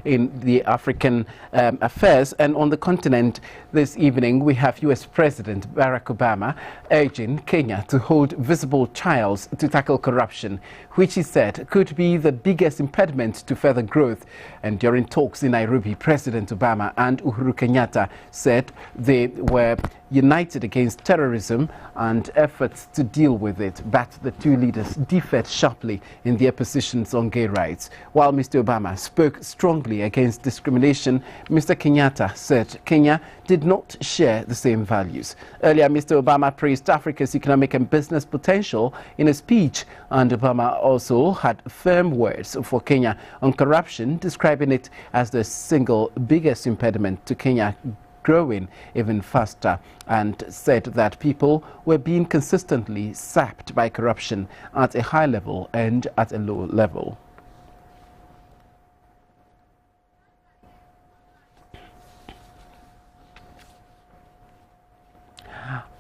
in the African affairs. And on the continent this evening, we have U.S. President Barack Obama urging Kenya to hold visible trials to tackle corruption, which he said could be the biggest impediment to further growth. And during talks in Nairobi, President Obama and Uhuru Kenyatta said they were united against terrorism and efforts to deal with it, but the two leaders differed sharply in their positions on gay rights. While Mr. Obama spoke strongly against discrimination, Mr. Kenyatta said Kenya did not share the same values. Earlier, Mr. Obama praised Africa's economic and business potential in a speech, and Obama also had firm words for Kenya on corruption, describing it as the single biggest impediment to Kenya growing even faster, and said that people were being consistently sapped by corruption at a high level and at a low level.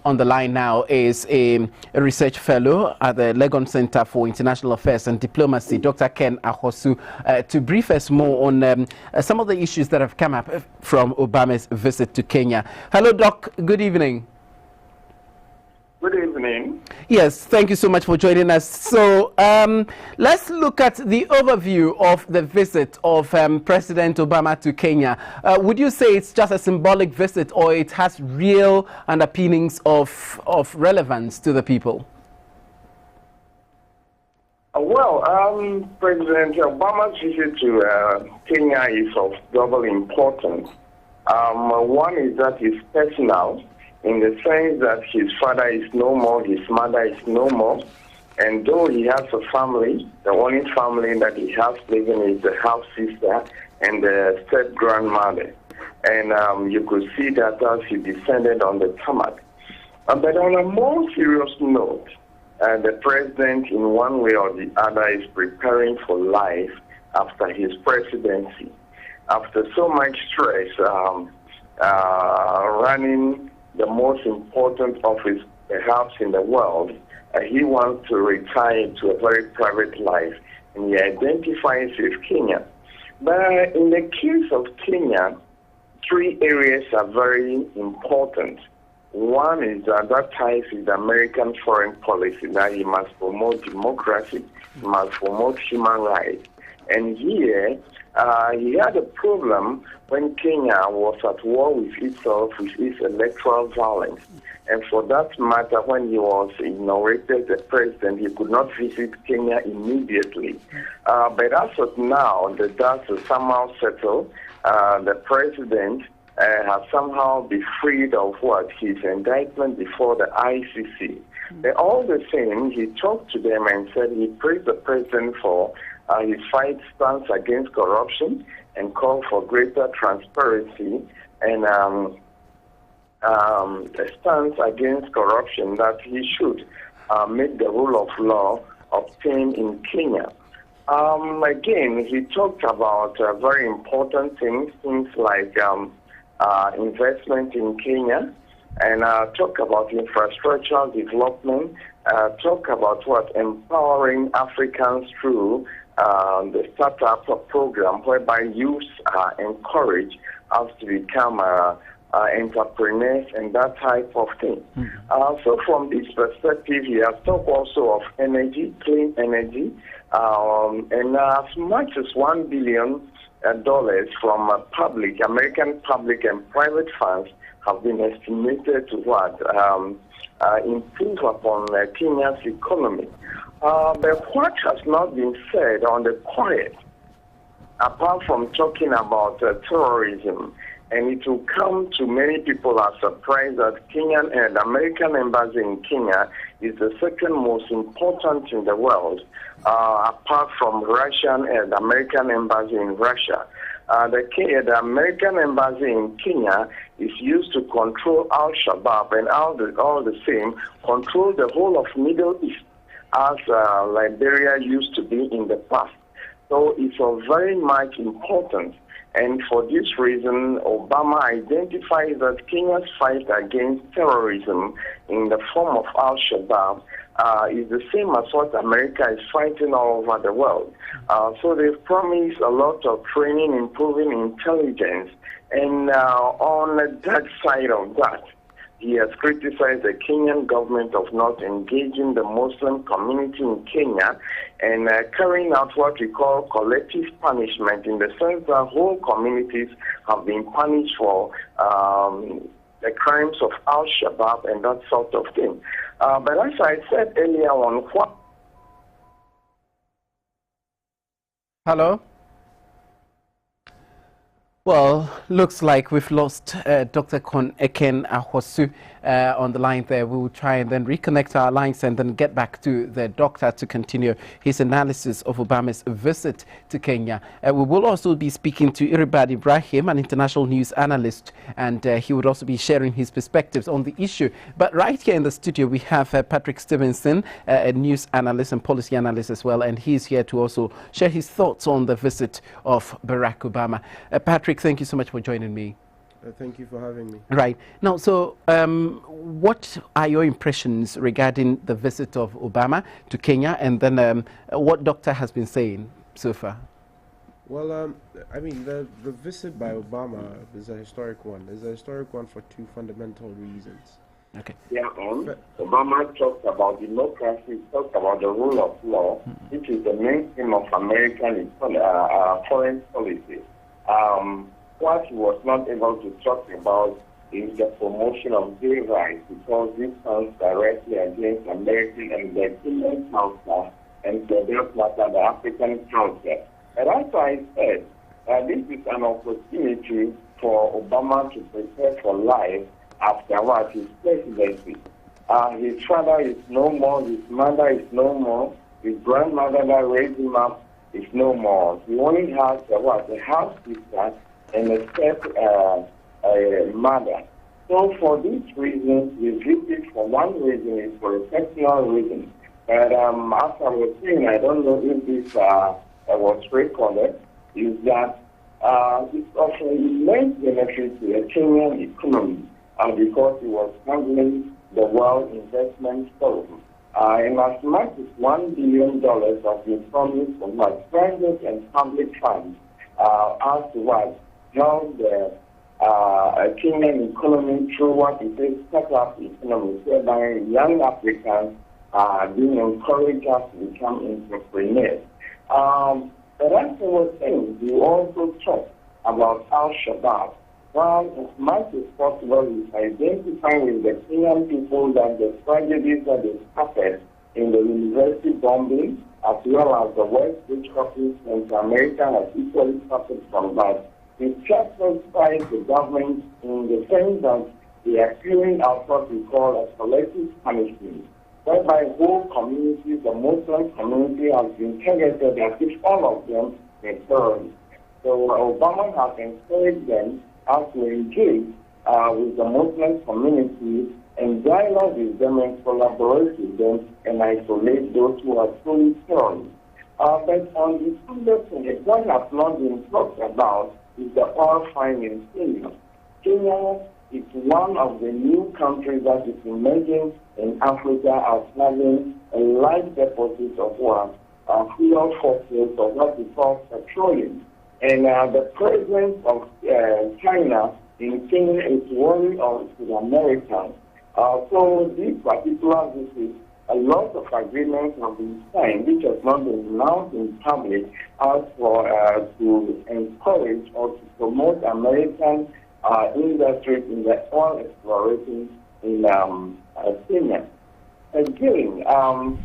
On the line now is a research fellow at the Legon Center for International Affairs and Diplomacy, Dr. Ken Ahosu, to brief us more on some of the issues that have come up from Obama's visit to Kenya. Hello, Doc. Good evening. Good evening. Yes, thank you so much for joining us. So let's look at the overview of the visit of President Obama to Kenya. Would you say it's just a symbolic visit, or it has real underpinnings of relevance to the people? President Obama's visit to Kenya is of double importance. One is that it's personal, in the sense that his father is no more, his mother is no more. And though he has a family, the only family that he has living is the half sister and the step grandmother. And you could see that as he descended on the tarmac. But on a more serious note, the president, in one way or the other, is preparing for life after his presidency. After so much stress, running the most important office perhaps in the world, he wants to retire to a very private life, and he identifies with Kenya. But in the case of Kenya, three areas are very important. One is that ties with American foreign policy, that he must promote democracy, he must promote human rights. And here, he had a problem when Kenya was at war with itself, with its electoral violence. And for that matter, when he was inaugurated as president, he could not visit Kenya immediately. But as of now, the dust is somehow settled. The president has somehow been freed of his indictment before the ICC. But all the same, he talked to them and said he praised the president for his fight stance against corruption and called for greater transparency and a stance against corruption, that he should make the rule of law obtain in Kenya. Again, he talked about very important things like investment in Kenya, and talk about infrastructural development, talk about empowering Africans through the startup program, whereby youths are encouraged as to become entrepreneurs and that type of thing. So from this perspective, he has talked also of energy, clean energy, and as much as $1 billion from American public and private funds have been estimated to improve upon Kenya's economy. But what has not been said on the quiet, apart from talking about terrorism, and it will come to many people as a surprise that Kenyan and American embassy in Kenya is the second most important in the world, apart from Russian and American embassy in Russia. The American embassy in Kenya is used to control Al-Shabaab and all the same control the whole of Middle East, as Liberia used to be in the past. So it's very much important. And for this reason, Obama identifies that Kenya's fight against terrorism in the form of Al-Shabaab is the same as what America is fighting all over the world. So they've promised a lot of training, improving intelligence, and on the dark side of that, he has criticized the Kenyan government of not engaging the Muslim community in Kenya and carrying out what we call collective punishment, in the sense that whole communities have been punished for the crimes of Al-Shabaab and that sort of thing. But as I said earlier on, Hello? Well, looks like we've lost Dr. Kon Eken Ahosu on the line there. We will try and then reconnect our lines and then get back to the doctor to continue his analysis of Obama's visit to Kenya. We will also be speaking to Iribad Ibrahim, an international news analyst, and he would also be sharing his perspectives on the issue. But right here in the studio, we have Patrick Stevenson, a news analyst and policy analyst as well, and he's here to also share his thoughts on the visit of Barack Obama. Patrick, thank you so much for joining me. Thank you for having me. Right. Now, so what are your impressions regarding the visit of Obama to Kenya, and then what doctor has been saying so far? Well, I mean, the visit by Obama is a historic one. It's a historic one for two fundamental reasons. Okay. Yeah, Obama talked about democracy, talked about the rule of law, which is the mainstream of American foreign policy. What he was not able to talk about is the promotion of gay rights, because this comes directly against American and the Kenyan culture, and for that matter, the African culture. And as I said, this is an opportunity for Obama to prepare for life after what his presidency. His father is no more, his mother is no more, his grandmother that raised him up is no more. He only has a half sister and a step mother. So for this reason, we visit for one reason, is for a personal reason. But as I was saying, I don't know if this was recorded, is that it's of immense benefit to the Kenyan economy because it was handling the World Investment Forum. And as much as $1 billion has been promised from private and public funds as to what help the Kenyan economy through what it is startup economy, whereby young Africans are being encouraged to become entrepreneurs. But as I was saying, we also talk about Al-Shabaab. While as much as possible is identifying with the Kenyan people that the tragedies that they suffered in the university bombing, as well as the West Coast office in America has equally suffered from that. It satisfies the government in the sense that they are carrying out what we call a collective punishment, whereby whole communities, the Muslim community, has been targeted as if all of them were terrorists. So Obama has encouraged them to engage with the Muslim community and dialogue with them and collaborate with them and isolate those who are truly terrorists. But on the other side, what has not been talked about is the oil find in Kenya. Kenya is one of the new countries that is emerging in Africa as having a large deposit of fuel fossils, or what we call petroleum. And the presence of China in Kenya is worrying to the Americans. So this particular visit, a lot of agreements have been signed, which has not been announced in public, as for to encourage or to promote American industry in the oil exploration in Kenya. Again,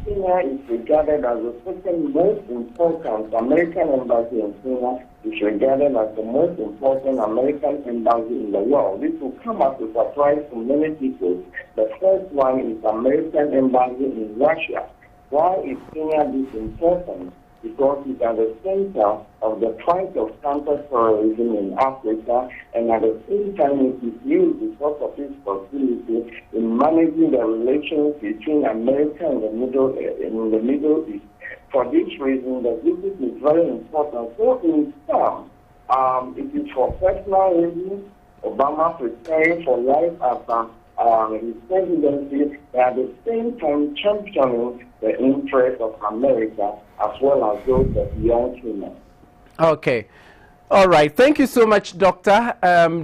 Kenya is regarded as the second most important American embassy in Kenya. Is regarded as the most important American embassy in the world. This will come as a surprise to many people. The first one is American embassy in Russia. Why is Kenya this important? Because it's at the center of the fight of counter-terrorism in Africa, and at the same time it is used because of its facility in managing the relations between America and the Middle East. For this reason, the visit is very important. So in sum, it is for personal reasons, Obama preparing for life after his presidency, at the same time championing the interests of America as well as those of young Kenya. Okay. All right. Thank you so much, Doctor.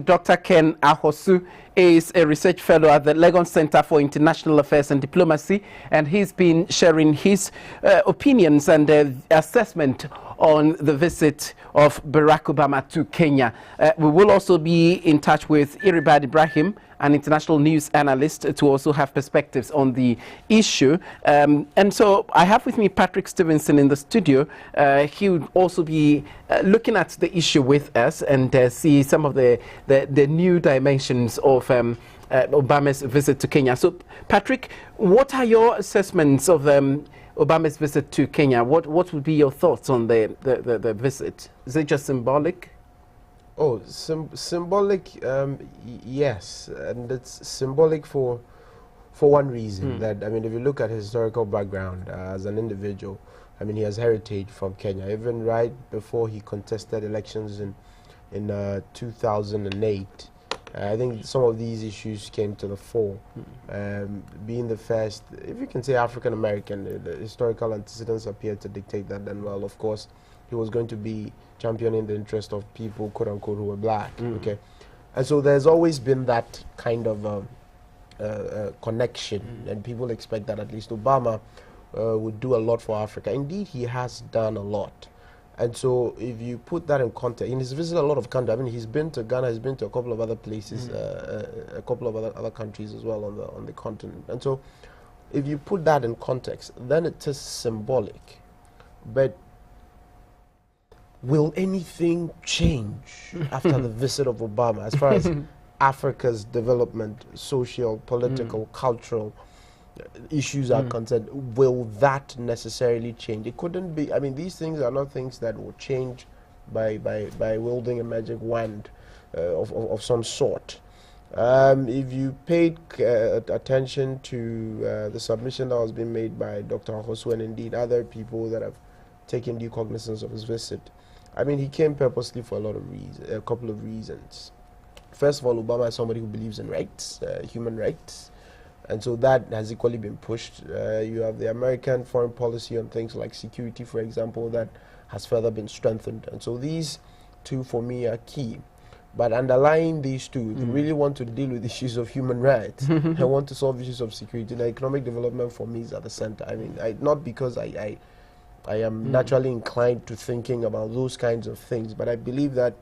Dr. Ken Ahosu is a research fellow at the Legon Center for International Affairs and Diplomacy, and he's been sharing his opinions and assessment on the visit of Barack Obama to Kenya. We will also be in touch with Iribad Ibrahim, an international news analyst, to also have perspectives on the issue. And so I have with me Patrick Stevenson in the studio. He would also be looking at the issue with us and see some of the new dimensions of Obama's visit to Kenya. So, Patrick, what are your assessments of Obama's visit to Kenya? What would be your thoughts on the visit? Is it just symbolic? Oh, symbolic, yes, and it's symbolic for one reason. That, I mean, if you look at his historical background as an individual, I mean, he has heritage from Kenya. Even right before he contested elections in 2008, I think some of these issues came to the fore. Being the first, if you can say African American, the historical antecedents appear to dictate that. Then, well, of course, he was going to be championing the interest of people, quote unquote, who were black. Okay, and so there's always been that kind of connection, and people expect that at least Obama would do a lot for Africa. Indeed, he has done a lot. And so if you put that in context, and he's visited a lot of countries. I mean, he's been to Ghana, he's been to a couple of other places, a couple of other countries as well on the continent. And so if you put that in context, then it is symbolic. But will anything change after the visit of Obama as far as Africa's development, social, political, cultural issues are concerned? Will that necessarily change? It couldn't be. I mean, these things are not things that will change by wielding a magic wand of some sort. If you paid attention to the submission that was being made by Dr. Ahosu and indeed other people that have taken due cognizance of his visit, I mean, he came purposely for a couple of reasons. First of all, Obama is somebody who believes in rights, human rights, and so that has equally been pushed. You have the American foreign policy on things like security, for example, that has further been strengthened. And so these two, for me, are key. But underlying these two, if you really want to deal with issues of human rights, and want to solve issues of security, the economic development for me is at the center. I mean, not because I am naturally inclined to thinking about those kinds of things, but I believe that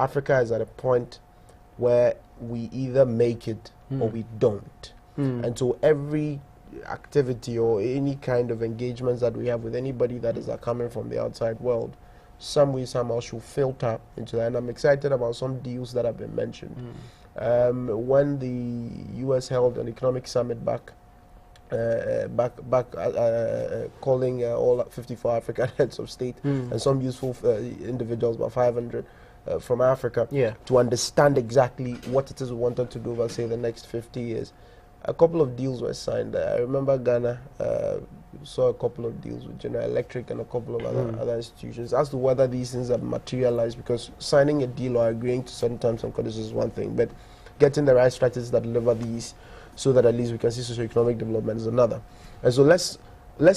Africa is at a point where we either make it or we don't. And so every activity or any kind of engagements that we have with anybody that is coming from the outside world, some way, somehow should filter into that. And I'm excited about some deals that have been mentioned. When the U.S. held an economic summit back calling all 54 African heads of state and some useful individuals, about 500 from Africa, to understand exactly what it is we wanted to do over, say, the next 50 years. A couple of deals were signed. I remember Ghana saw a couple of deals with General Electric and a couple of other institutions. As to whether these things have materialized, because signing a deal or agreeing to certain terms and conditions is one thing, but getting the right strategies that deliver these so that at least we can see socio-economic development is another. And so let's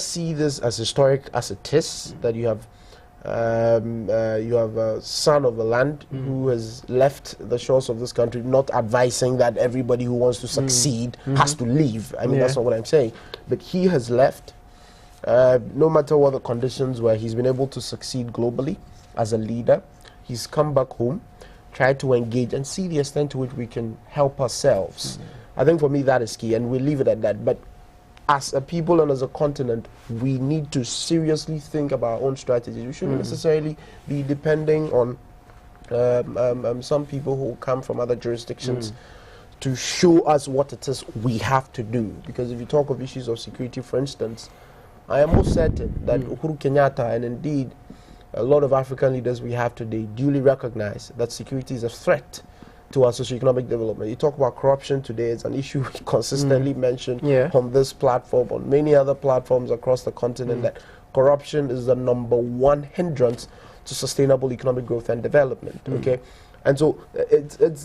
see this as historic as it is, that you have a son of the land who has left the shores of this country, not advising that everybody who wants to succeed has to leave. I mean, that's not what I'm saying. But he has left, no matter what the conditions were, he's been able to succeed globally as a leader. He's come back home, tried to engage and see the extent to which we can help ourselves. I think for me that is key, and we'll leave it at that. But as a people and as a continent, we need to seriously think about our own strategies. We shouldn't necessarily be depending on some people who come from other jurisdictions to show us what it is we have to do. Because if you talk of issues of security, for instance, I am most certain that Uhuru Kenyatta and indeed a lot of African leaders we have today duly recognize that security is a threat to our socioeconomic development. You talk about corruption today, it's an issue we consistently mention on this platform, on many other platforms across the continent, that corruption is the #1 hindrance to sustainable economic growth and development. Okay, And so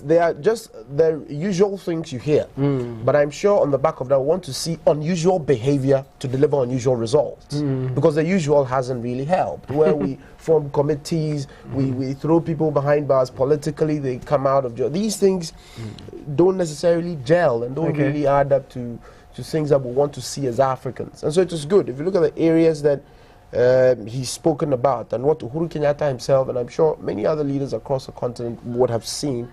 they are just the usual things you hear. But I'm sure on the back of that, we want to see unusual behavior to deliver unusual results. Because the usual hasn't really helped. Where we form committees, we throw people behind bars politically, they come out of jail. These things don't necessarily gel and don't really add up to things that we want to see as Africans. And so it is good. If you look at the areas that he's spoken about and what Uhuru Kenyatta himself, and I'm sure many other leaders across the continent would have seen,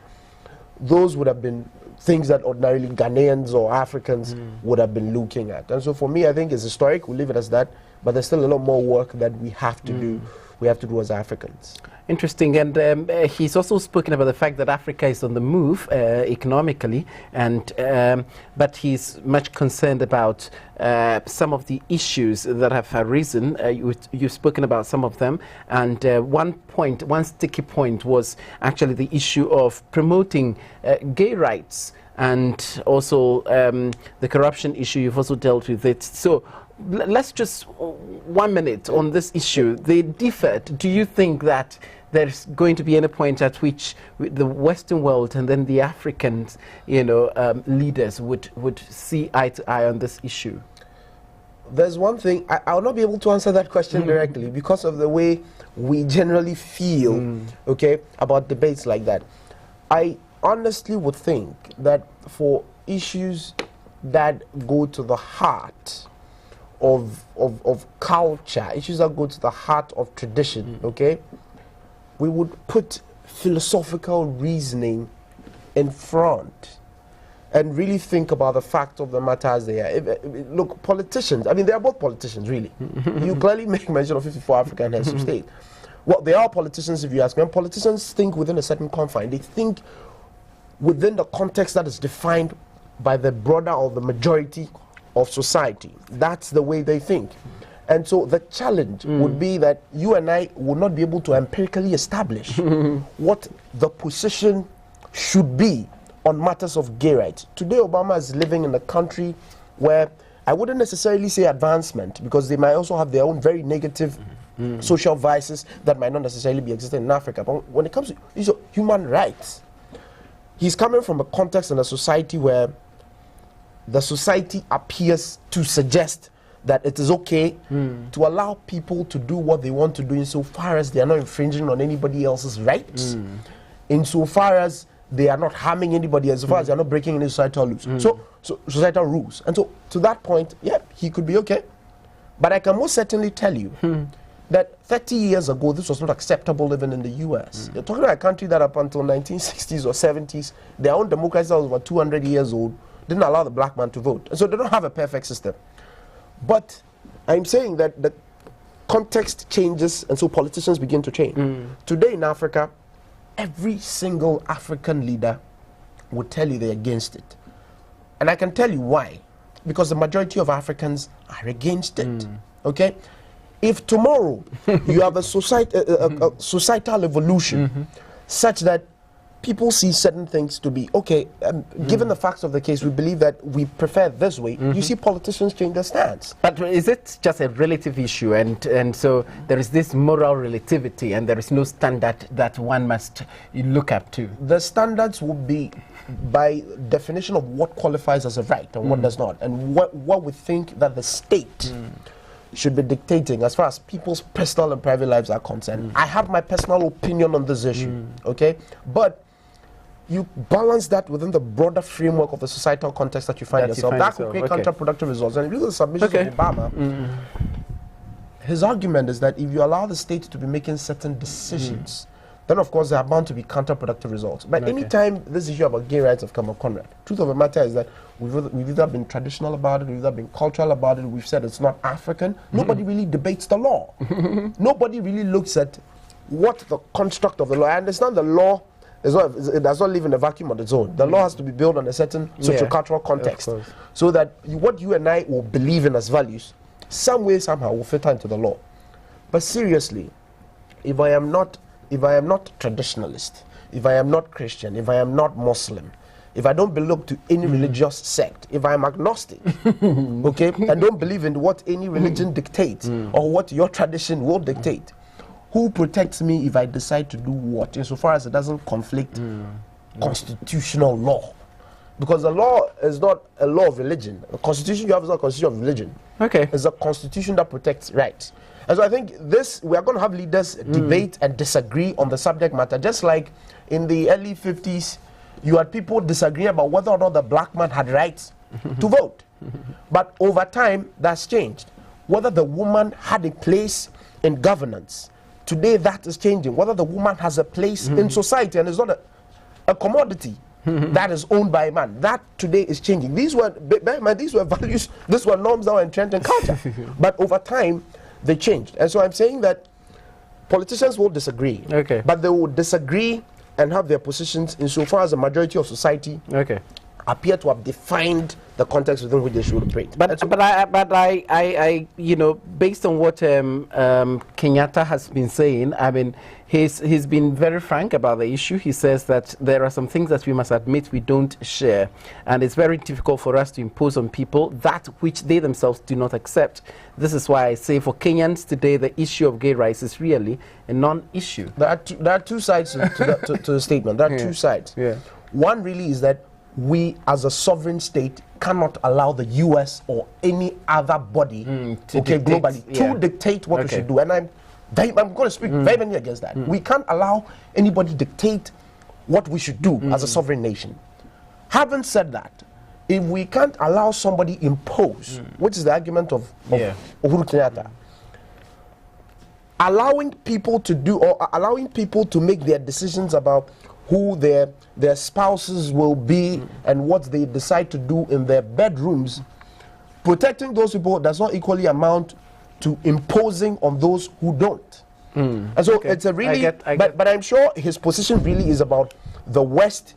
those would have been things that ordinarily Ghanaians or Africans would have been looking at. And so for me, I think it's historic. We'll leave it as that. But there's still a lot more work that we have to do. We have to do as Africans. Interesting, and he's also spoken about the fact that Africa is on the move economically, and but he's much concerned about some of the issues that have arisen. You've spoken about some of them, and one sticky point was actually the issue of promoting gay rights, and also the corruption issue. You've also dealt with it. So let's just 1 minute on this issue. They differed. Do you think that there's going to be any point at which the Western world and then the Africans, leaders would see eye to eye on this issue? There's one thing, I'll not be able to answer that question directly because of the way we generally feel, about debates like that. I honestly would think that for issues that go to the heart of culture, issues that go to the heart of tradition, we would put philosophical reasoning in front and really think about the fact of the matter as they are. Look, politicians, I mean, they are both politicians, really. You clearly make mention of 54 African heads of state. Well, they are politicians, if you ask me. And politicians think within a certain confine. They think within the context that is defined by the broader or the majority of society. That's the way they think. And so the challenge would be that you and I will not be able to empirically establish what the position should be on matters of gay rights. Today, Obama is living in a country where I wouldn't necessarily say advancement, because they might also have their own very negative social vices that might not necessarily be existing in Africa. But when it comes to human rights, he's coming from a context in a society where the society appears to suggest that it is okay to allow people to do what they want to do insofar as they are not infringing on anybody else's rights, insofar as they are not harming anybody, insofar as they are not breaking any societal rules. So societal rules. And so to that point, yeah, he could be okay. But I can most certainly tell you that 30 years ago, this was not acceptable even in the US. You're talking about a country that up until 1960s or 70s, their own democracy that was over 200 years old, didn't allow the black man to vote. And so they don't have a perfect system. But I'm saying that the context changes, and so politicians begin to change. Today in Africa, every single African leader would tell you they're against it. And I can tell you why. Because the majority of Africans are against it. If tomorrow you have a societal evolution such that people see certain things to be okay, given the facts of the case, we believe that we prefer this way. You see politicians change their stance. But is it just a relative issue, and so there is this moral relativity, and there is no standard that one must look up to? The standards will be by definition of what qualifies as a right and what does not, and what we think that the state should be dictating as far as people's personal and private lives are concerned. I have my personal opinion on this issue, but you balance that within the broader framework of the societal context that you find yourself. That could create counterproductive results. And if you look at the submissions of Obama, his argument is that if you allow the state to be making certain decisions, then of course there are bound to be counterproductive results. But anytime this issue about gay rights have come up, Conrad, truth of the matter is that we've either been traditional about it, we've either been cultural about it, we've said it's not African. Nobody really debates the law. Nobody really looks at what the construct of the law. I understand the law it does not live in a vacuum on its own. The law has to be built on a certain socio-cultural context, so that what you and I will believe in as values, some way, somehow, will filter into the law. But seriously, if I am not traditionalist, if I am not Christian, if I am not Muslim, if I don't belong to any religious sect, if I am agnostic, and don't believe in what any religion dictates or what your tradition will dictate, who protects me if I decide to do what, insofar as it doesn't conflict constitutional law? Because the law is not a law of religion. The constitution you have is not a constitution of religion. Okay. It's a constitution that protects rights. And so I think we are going to have leaders debate and disagree on the subject matter, just like in the early 50s, you had people disagreeing about whether or not the black man had rights to vote. But over time, that's changed. Whether the woman had a place in governance, today that is changing. Whether the woman has a place in society and is not a commodity that is owned by a man, that today is changing. These were values, these were norms that were entrenched in culture. But over time, they changed. And so I'm saying that politicians will disagree. Okay. But they will disagree and have their positions insofar as the majority of society appear to have defined the context within which they should operate. But I you know, based on what Kenyatta has been saying, I mean, he's been very frank about the issue. He says that there are some things that we must admit we don't share, and it's very difficult for us to impose on people that which they themselves do not accept. This is why I say for Kenyans today, the issue of gay rights is really a non-issue. There are two sides to the statement. There are two sides. Yeah. One really is that we, as a sovereign state, cannot allow the U.S. or any other body, globally, to dictate what we should do. And I'm going to speak vehemently against that. We can't allow anybody to dictate what we should do as a sovereign nation. Having said that, if we can't allow somebody impose, which is the argument of Uhuru Kenyatta, allowing people to do or allowing people to make their decisions about who their spouses will be and what they decide to do in their bedrooms, protecting those people does not equally amount to imposing on those who don't. And so it's a really, but I'm sure his position really is about the West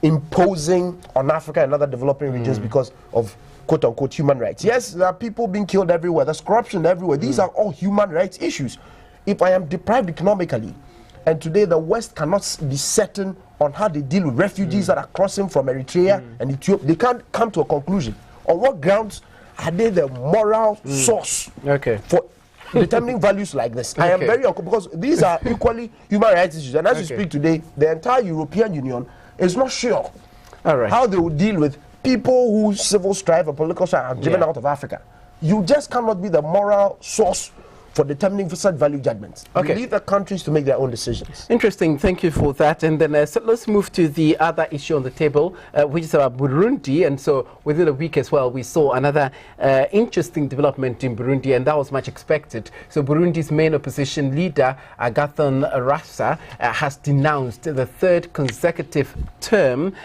imposing on Africa and other developing regions because of quote-unquote human rights. Yes, there are people being killed everywhere, there's corruption everywhere. These are all human rights issues. If I am deprived economically, and today the West cannot be certain on how they deal with refugees that are crossing from Eritrea and Ethiopia, they can't come to a conclusion. On what grounds are they the moral source for determining values like this? I am very because these are equally human rights issues. And as we speak today, the entire European Union is not sure how they will deal with people whose civil strife and political strife are driven out of Africa. You just cannot be the moral source for determining such value judgments. Leave the countries to make their own decisions. Interesting, thank you for that. And then so let's move to the other issue on the table, which is about Burundi. And so within a week as well, we saw another interesting development in Burundi, and that was much expected. So Burundi's main opposition leader, Agathon Rwasa, has denounced the third consecutive term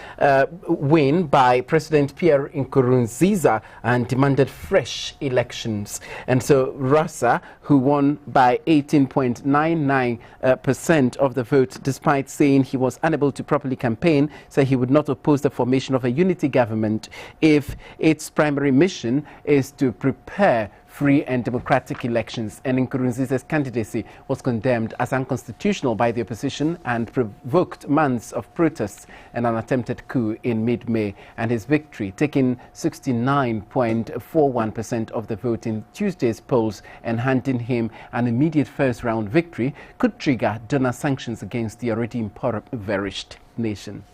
win by President Pierre Nkurunziza and demanded fresh elections. And so Rwasa, who won by 18.99% of the vote, despite saying he was unable to properly campaign, said he would not oppose the formation of a unity government if its primary mission is to prepare free and democratic elections. And Nkurunziza's candidacy was condemned as unconstitutional by the opposition and provoked months of protests and an attempted coup in mid-May. And his victory, taking 69.41% of the vote in Tuesday's polls and handing him an immediate first-round victory, could trigger donor sanctions against the already impoverished nation.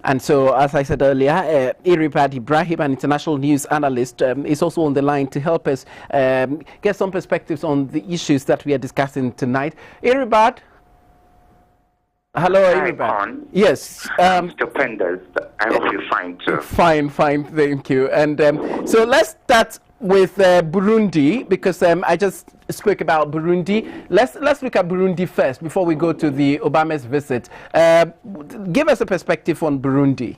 And so, as I said earlier, Iribad Ibrahim, an international news analyst, is also on the line to help us get some perspectives on the issues that we are discussing tonight. Iribad? Hello, Iribad. Yes. Stupendous. I hope you're fine too. Fine, thank you. And so let's start with Burundi, because I just spoke about Burundi. Let's look at Burundi first before we go to the Obama's visit. Give us a perspective on Burundi.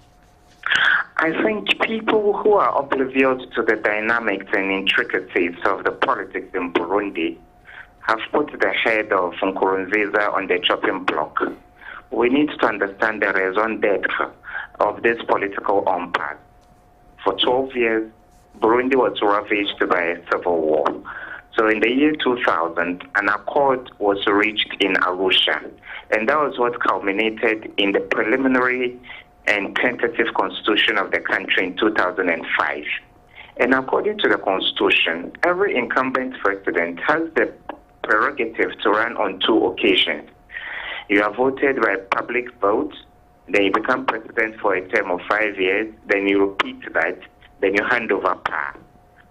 I think people who are oblivious to the dynamics and intricacies of the politics in Burundi have put the head of Nkurunziza on the chopping block. We need to understand the raison d'etre of this political impasse. For 12 years, Burundi was ravaged by a civil war. So in the year 2000, an accord was reached in Arusha, and that was what culminated in the preliminary and tentative constitution of the country in 2005. And according to the constitution, every incumbent president has the prerogative to run on 2 occasions. You are voted by public vote, then you become president for a term of 5 years, then you repeat that, then you hand over power.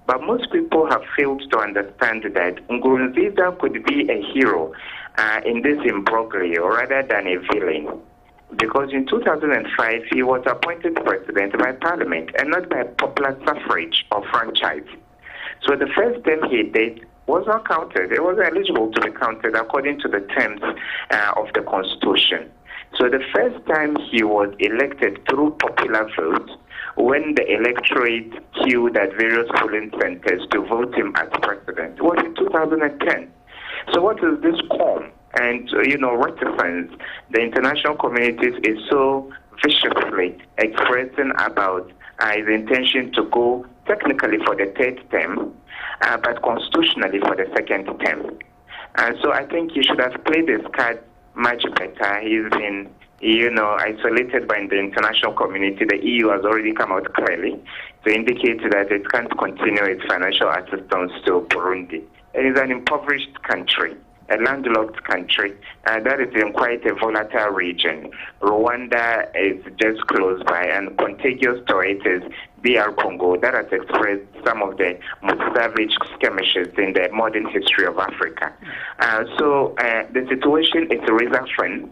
But most people have failed to understand that Nkurunziza could be a hero in this imbroglio rather than a villain. Because in 2005, he was appointed president by parliament and not by popular suffrage or franchise. So the first term he did was not counted. It was eligible to be counted according to the terms of the constitution. So the first time he was elected through popular vote, when the electorate queued at various polling centers to vote him as president, was in 2010. So what is this calm and, reticence the international community is so viciously expressing about his intention to go technically for the 3rd term, but constitutionally for the 2nd term. And so I think he should have played his card much better. He's been, isolated by the international community. The EU has already come out clearly to indicate that it can't continue its financial assistance to Burundi. It is an impoverished country, a landlocked country, that is in quite a volatile region. Rwanda is just close by, and contiguous to it is DR Congo, that has expressed some of the most savage skirmishes in the modern history of Africa. So the situation is razor-thin,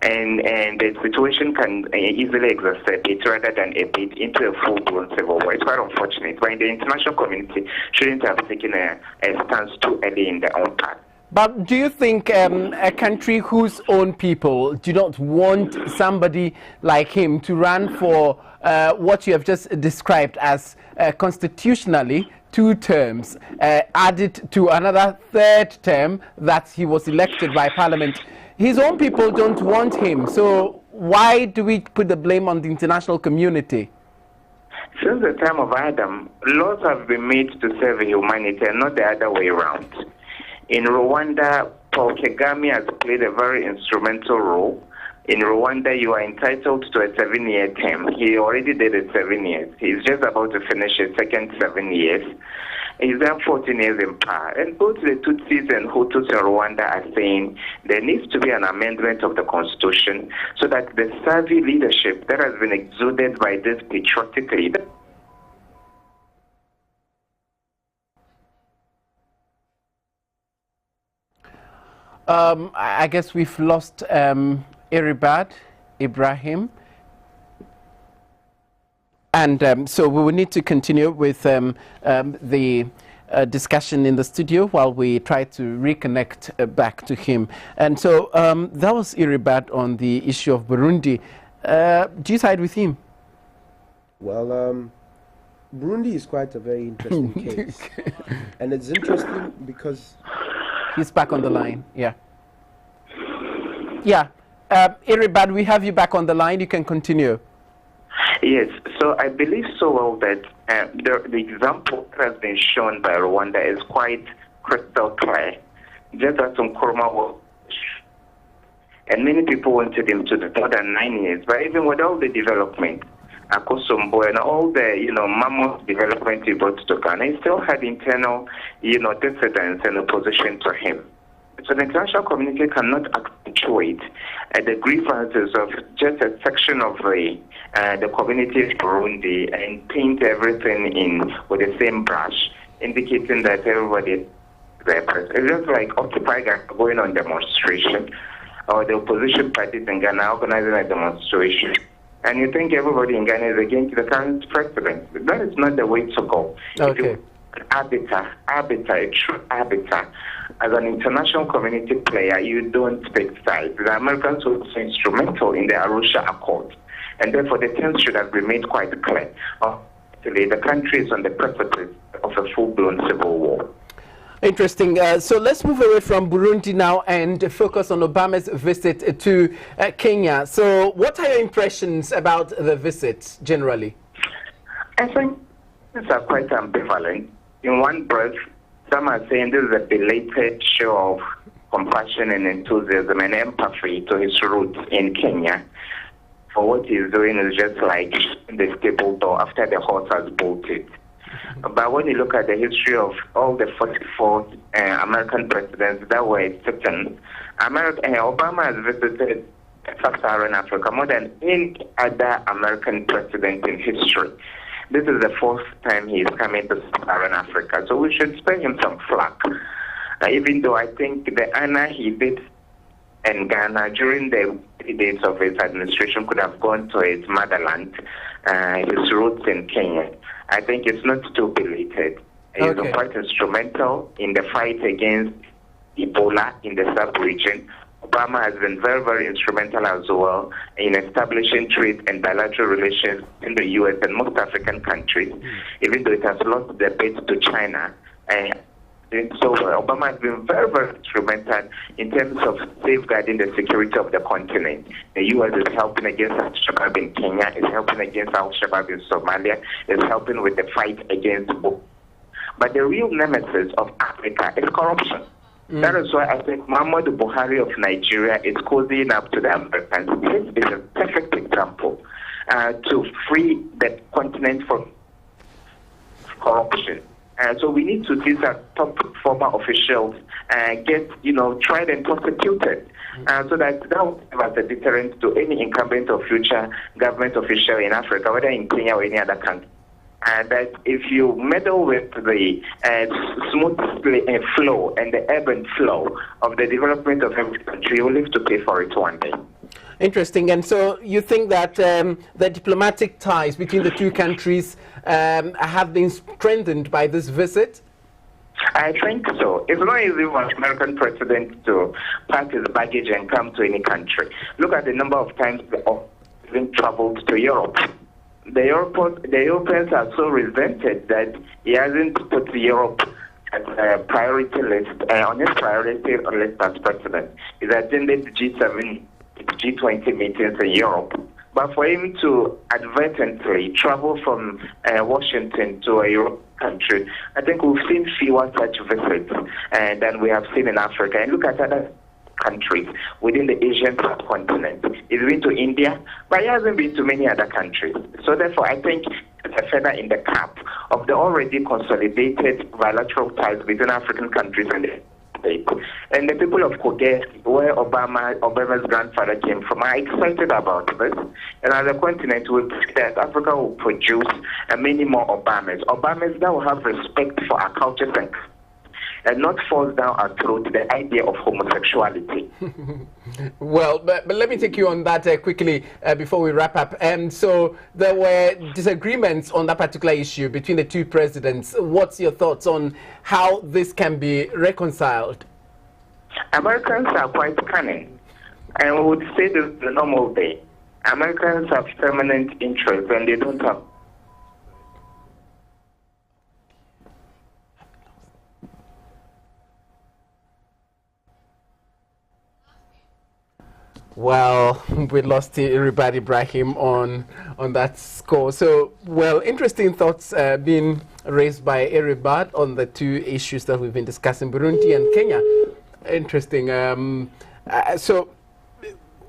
and the situation can easily exacerbate rather than abate into a full-blown civil war. It's quite unfortunate, but the international community shouldn't have taken a stance too early in their own path. But do you think a country whose own people do not want somebody like him to run for what you have just described as constitutionally 2 terms, added to another 3rd term that he was elected by parliament? His own people don't want him, so why do we put the blame on the international community? Since the time of Adam, laws have been made to serve humanity and not the other way around. In Rwanda, Paul Kagame has played a very instrumental role. In Rwanda, you are entitled to a 7-year term. He already did it 7 years. He's just about to finish his second 7 years. He's done 14 years in power. And both the Tutsis and Hutus in Rwanda are saying there needs to be an amendment of the constitution so that the savvy leadership that has been exuded by this patriotic leader. I guess we've lost Iribad Ibrahim. And so we will need to continue with the discussion in the studio while we try to reconnect back to him. And so that was Iribad on the issue of Burundi. Do you side with him? Well, Burundi is quite a very interesting case. And it's interesting because... He's back on the line, yeah. Yeah. Iribad, we have you back on the line. You can continue. Yes, so I believe so well that the example that has been shown by Rwanda is quite crystal clear. Just as Nkurunziza was, and many people wanted him to do more than 9 years, but even with all the development, Akosombo and all the, mammoth development he brought to Ghana, he still had internal, dissidents and opposition to him. So the international community cannot accentuate the grievances of just a section of the community of Burundi and paint everything in with the same brush, indicating that everybody is there. It's just like Occupy Ghana going on demonstration, or the opposition parties in Ghana organizing a demonstration. And you think everybody in Ghana is against the current president. That is not the way to go. Okay. Arbiter, a true arbiter. As an international community player, you don't take sides. The Americans were also instrumental in the Arusha Accord. And therefore, the terms should have remained quite clear. Actually, the country is on the precipice of a full-blown civil war. Interesting. So let's move away from Burundi now and focus on Obama's visit to Kenya. So what are your impressions about the visit generally? I think these are quite ambivalent. In one breath, some are saying this is a belated show of compassion and enthusiasm and empathy to his roots in Kenya Therefore, what he's doing is just like the stable door after the horse has bolted. But when you look at the history of all the 44 American presidents that were sitting, Obama has visited Sub-Saharan Africa more than any other American president in history. This is the fourth time he is coming to Sub-Saharan Africa, so we should spare him some slack. Even though I think the honor he did in Ghana during the days of his administration could have gone to his motherland, his roots in Kenya. I think it's not too belated. He was quite instrumental in the fight against Ebola in the sub-region. Obama has been very, very instrumental as well in establishing trade and bilateral relations in the U.S. and most African countries, even though it has lost the bid to China. So Obama has been very, very instrumental in terms of safeguarding the security of the continent. The U.S. is helping against Al-Shabaab in Kenya, is helping against Al-Shabaab in Somalia, is helping with the fight against Boko. But the real nemesis of Africa is corruption. That is why I think Muhammadu Buhari of Nigeria is cozying up to the Americans. This is a perfect example to free the continent from corruption. So we need to see that top former officials get, tried and prosecuted, so that will serve as a deterrent to any incumbent or future government official in Africa, whether in Kenya or any other country. That if you meddle with the smooth flow and the ebb and flow of the development of every country, you'll live to pay for it one day. Interesting. And so you think that the diplomatic ties between the two countries have been strengthened by this visit? I think so. It's not easy for an American president to pack his baggage and come to any country. Look at the number of times he's traveled to Europe. The Europeans are so resented that he hasn't put Europe as a priority list, on his priority list as president. He's attended G7, G20 meetings in Europe. But for him to advertently travel from Washington to a European country, I think we've seen fewer such visits than we have seen in Africa. And look at other countries within the Asian subcontinent. He's been to India, but he hasn't been to many other countries. So therefore, I think it's a feather in the cap of the already consolidated bilateral ties between African countries and the States. And the people of Koge, where Obama's grandfather came from, are excited about this. And as a continent, we see that Africa will produce many more Obamas. Obamas that will have respect for our cultures and not force down our throat the idea of homosexuality. Well, but let me take you on that quickly before we wrap up. So there were disagreements on that particular issue between the two presidents. What's your thoughts on how this can be reconciled? Americans are quite cunning, and we would say this the normal day. Americans have permanent interests, and they don't have. Well, we lost everybody, Ibrahim, on that score. So, well, interesting thoughts being raised by Eribad on the two issues that we've been discussing, Burundi and Kenya. Interesting. So,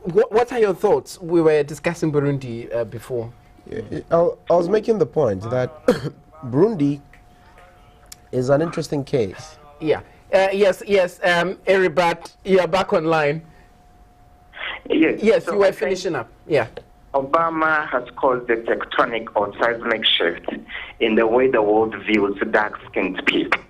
what are your thoughts? We were discussing Burundi before. I was making the point that Burundi is an interesting case. Yeah. Yes. Eribad, you're back online. Yes, so you were finishing up. Yeah. Obama has caused a tectonic or seismic shift in the way the world views dark-skinned people.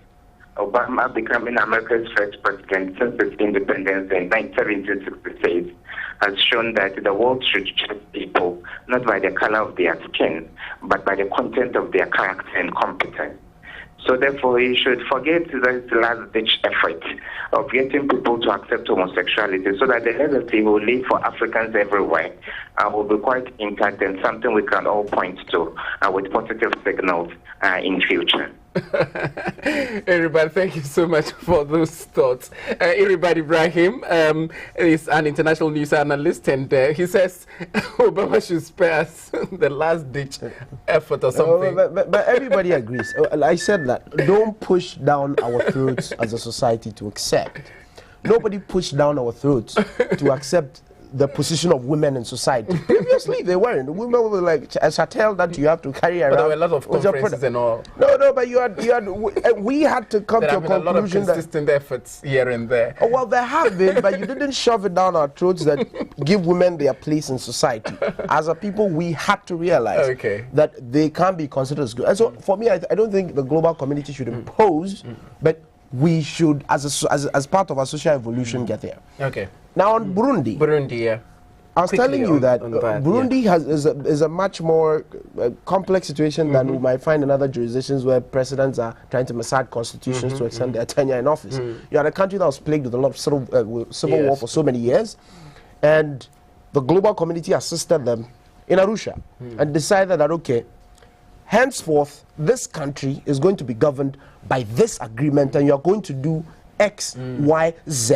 Obama becoming America's first president since its independence in 1766 has shown that the world should judge people not by the color of their skin, but by the content of their character and competence. So therefore, you should forget this last-ditch effort of getting people to accept homosexuality so that the legacy will live for Africans everywhere will be quite intact and something we can all point to with positive signals in future. Everybody, thank you so much for those thoughts. Everybody, Ibrahim is an international news analyst, and he says Obama should spare us the last-ditch effort or something. But everybody agrees. I said that don't push down our throats as a society to accept. Nobody pushed down our throats to accept the position of women in society. Previously, they weren't. Women were like a chattel that you have to carry around. But there were a lot of conferences and all. No, but we had to come to a conclusion that... There have been a lot of consistent efforts here and there. Oh, well, there have been, but you didn't shove it down our throats that give women their place in society. As a people, we had to realize that they can't be considered as good. And so, for me, I don't think the global community should impose, but we should, as part of our social evolution, get there. Okay. Now on Burundi, yeah. I was telling you that Burundi is a much more complex situation than we might find in other jurisdictions where presidents are trying to massage constitutions to extend their tenure in office. You had a country that was plagued with a lot of civil war for so many years, and the global community assisted them in Arusha and decided that, okay, henceforth, this country is going to be governed by this agreement, and you are going to do X, Y, Z,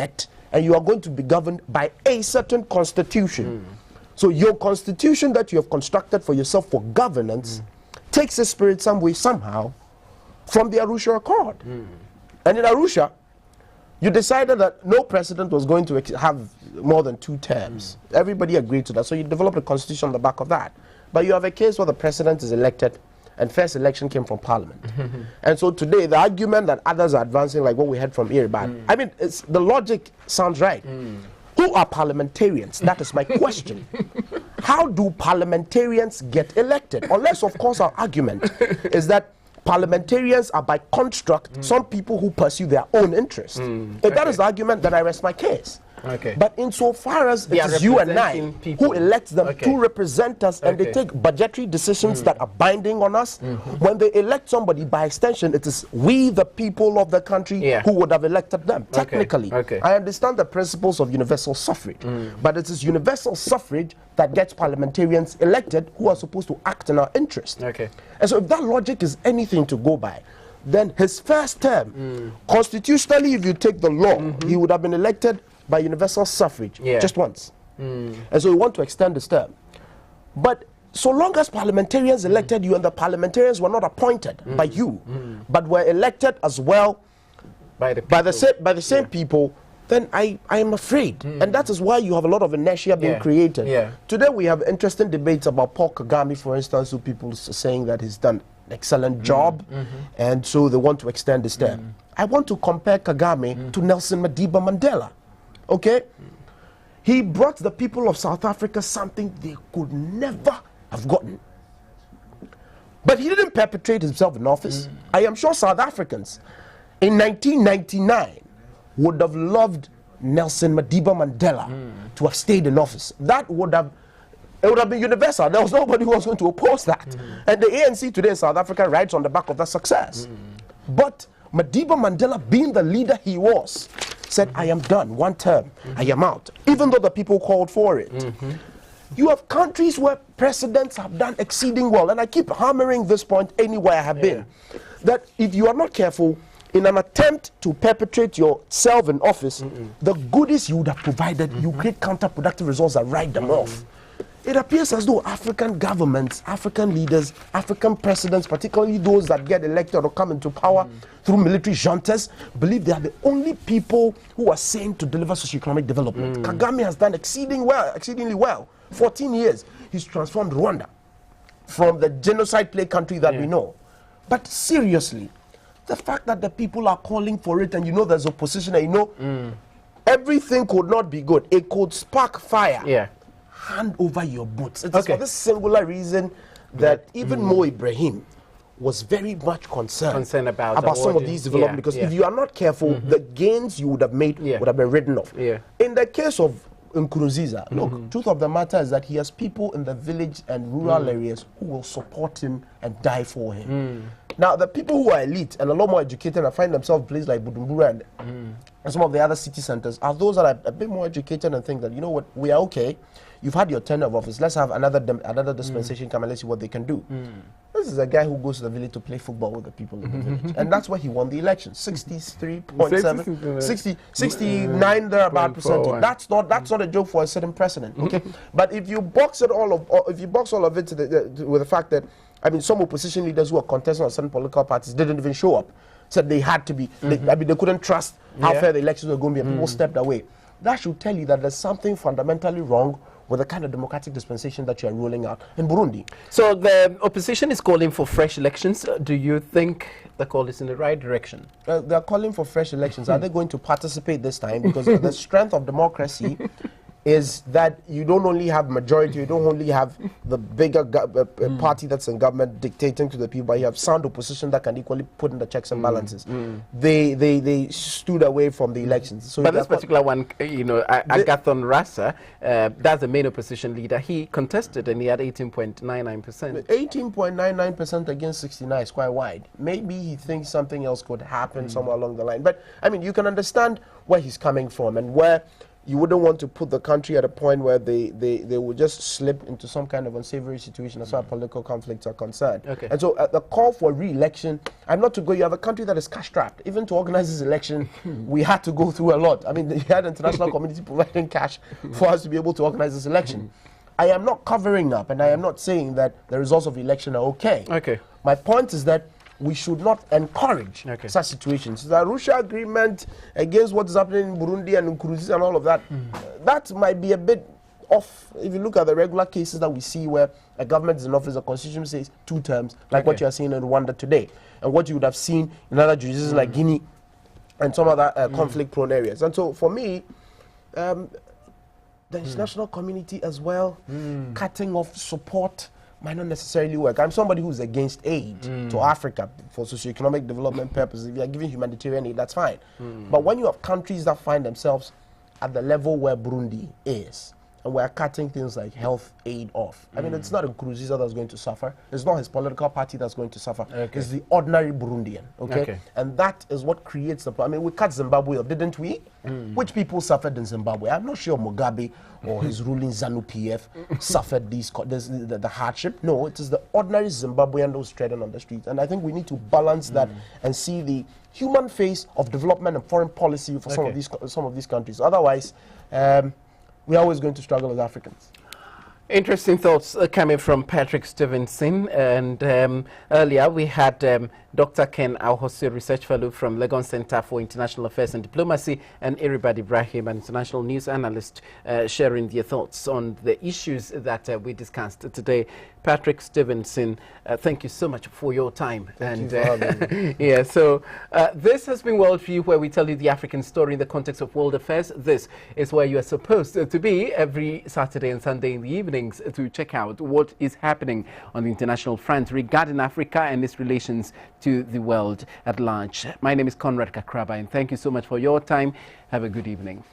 and you are going to be governed by a certain constitution. So your constitution that you have constructed for yourself for governance takes a spirit some way, somehow, from the Arusha Accord. And in Arusha, you decided that no president was going to have more than 2 terms. Everybody agreed to that, so you developed a constitution on the back of that. But you have a case where the president is elected, and first election came from parliament. And so today, the argument that others are advancing, like what we heard from Iriban, I mean, the logic sounds right. Who are parliamentarians? That is my question. How do parliamentarians get elected? Unless, of course, our argument is that parliamentarians are by construct some people who pursue their own interest. If that is the argument, then I rest my case. But insofar as it is you and I who elect them to represent us, and they take budgetary decisions that are binding on us, when they elect somebody, by extension, it is we, the people of the country, who would have elected them. Technically, I understand the principles of universal suffrage, but it is universal suffrage that gets parliamentarians elected who are supposed to act in our interest. And so if that logic is anything to go by, then his first term, constitutionally, if you take the law, he would have been elected by universal suffrage just once. And so we want to extend this term. But so long as parliamentarians elected you, and the parliamentarians were not appointed by you, but were elected as well by the same people, then I am afraid. And that is why you have a lot of inertia being created. Today we have interesting debates about Paul Kagame, for instance, who people are saying that he's done an excellent job, and so they want to extend this term. I want to compare Kagame to Nelson Madiba Mandela. Okay? He brought the people of South Africa something they could never have gotten. But he didn't perpetrate himself in office. I am sure South Africans in 1999 would have loved Nelson Madiba Mandela to have stayed in office. It would have been universal. There was nobody who was going to oppose that. And the ANC today in South Africa rides on the back of that success. But Madiba Mandela, being the leader he was, said, I am done, 1 term, I am out, even though the people called for it. You have countries where presidents have done exceeding well, and I keep hammering this point anywhere I have been, that if you are not careful, in an attempt to perpetrate yourself in office, the goodies you would have provided, you create counterproductive results that write them off. It appears as though African governments, African leaders, African presidents, particularly those that get elected or come into power through military juntas, believe they are the only people who are sane to deliver socio-economic development. Kagame has done exceedingly well. 14 years, he's transformed Rwanda from the genocide plagued country that we know. But seriously, the fact that the people are calling for it, and you know there's opposition, and you know everything could not be good. It could spark fire. Hand over your boots. It is for this singular reason that even Mo Ibrahim was very much concerned about some of these developments, because if you are not careful, the gains you would have made would have been ridden off. In the case of Nkurunziza, look, truth of the matter is that he has people in the village and rural areas who will support him and die for him. Now, the people who are elite and a lot more educated and find themselves in places like Burundi and some of the other city centers are those that are a bit more educated and think that, you know what, we are okay. You've had your tenure of office. Let's have another dispensation come and let's see what they can do. This is a guy who goes to the village to play football with the people in the village. And that's why he won the election. 63.7, 69 thereabout percentage. That's not a joke for a certain president. Okay? But if you box all of it with the fact that, I mean, some opposition leaders who are contesting on certain political parties didn't even show up. Said they had to be, they couldn't trust how fair the elections were going to be, and people stepped away. that should tell you that there's something fundamentally wrong with the kind of democratic dispensation that you are rolling out in Burundi. So the opposition is calling for fresh elections. Do you think the call is in the right direction? They're calling for fresh elections. Are they going to participate this time? Because the strength of democracy is that you don't only have majority, you don't only have the bigger party that's in government dictating to the people, but you have sound opposition that can equally put in the checks and balances. They stood away from the elections. So but this particular one, you know, Agathon Rasa, that's the main opposition leader. He contested and he had 18.99%. 18.99% against 69 is quite wide. Maybe he thinks something else could happen somewhere along the line. But I mean, you can understand where he's coming from and where you wouldn't want to put the country at a point where they would just slip into some kind of unsavory situation as far as political conflicts are concerned. Okay. And so the call for re-election, and not to go, you have a country that is cash-strapped. Even to organize this election, we had to go through a lot. I mean, they had international community providing cash for us to be able to organize this election. I am not covering up, and I am not saying that the results of the election are okay. Okay. My point is that we should not encourage such situations. The Arusha agreement against what is happening in Burundi and Nkurunziza and all of that, that might be a bit off. If you look at the regular cases that we see where a government is in office, the constitution says 2 terms, like what you are seeing in Rwanda today, and what you would have seen in other jurisdictions like Guinea and some other conflict-prone areas. And so for me, the international community as well, cutting off support might not necessarily work. I'm somebody who's against aid to Africa for socioeconomic development purposes. If you are giving humanitarian aid, that's fine. But when you have countries that find themselves at the level where Burundi is, and we're cutting things like health aid off, I mean, it's not Nkurunziza that's going to suffer. It's not his political party that's going to suffer. It's the ordinary Burundian, okay? And that is what creates the problem. I mean, we cut Zimbabwe off, didn't we? Which people suffered in Zimbabwe? I'm not sure Mugabe or his ruling ZANU-PF suffered the hardship. No, it is the ordinary Zimbabwean who's treading on the streets. And I think we need to balance that and see the human face of development and foreign policy for some of these countries. Otherwise, we're always going to struggle as Africans. Interesting thoughts coming from Patrick Stevenson. And earlier we had Dr. Ken Ahosi, Research Fellow from Legon Center for International Affairs and Diplomacy, and Eribad Ibrahim, an international news analyst, sharing their thoughts on the issues that we discussed today. Patrick Stevenson, thank you so much for your time. Thank you for having me. Yeah, so this has been Worldview, where we tell you the African story in the context of world affairs. This is where you are supposed to be every Saturday and Sunday in the evenings to check out what is happening on the international front regarding Africa and its relations to the world at large. My name is Conrad Kakraba, and thank you so much for your time. Have a good evening.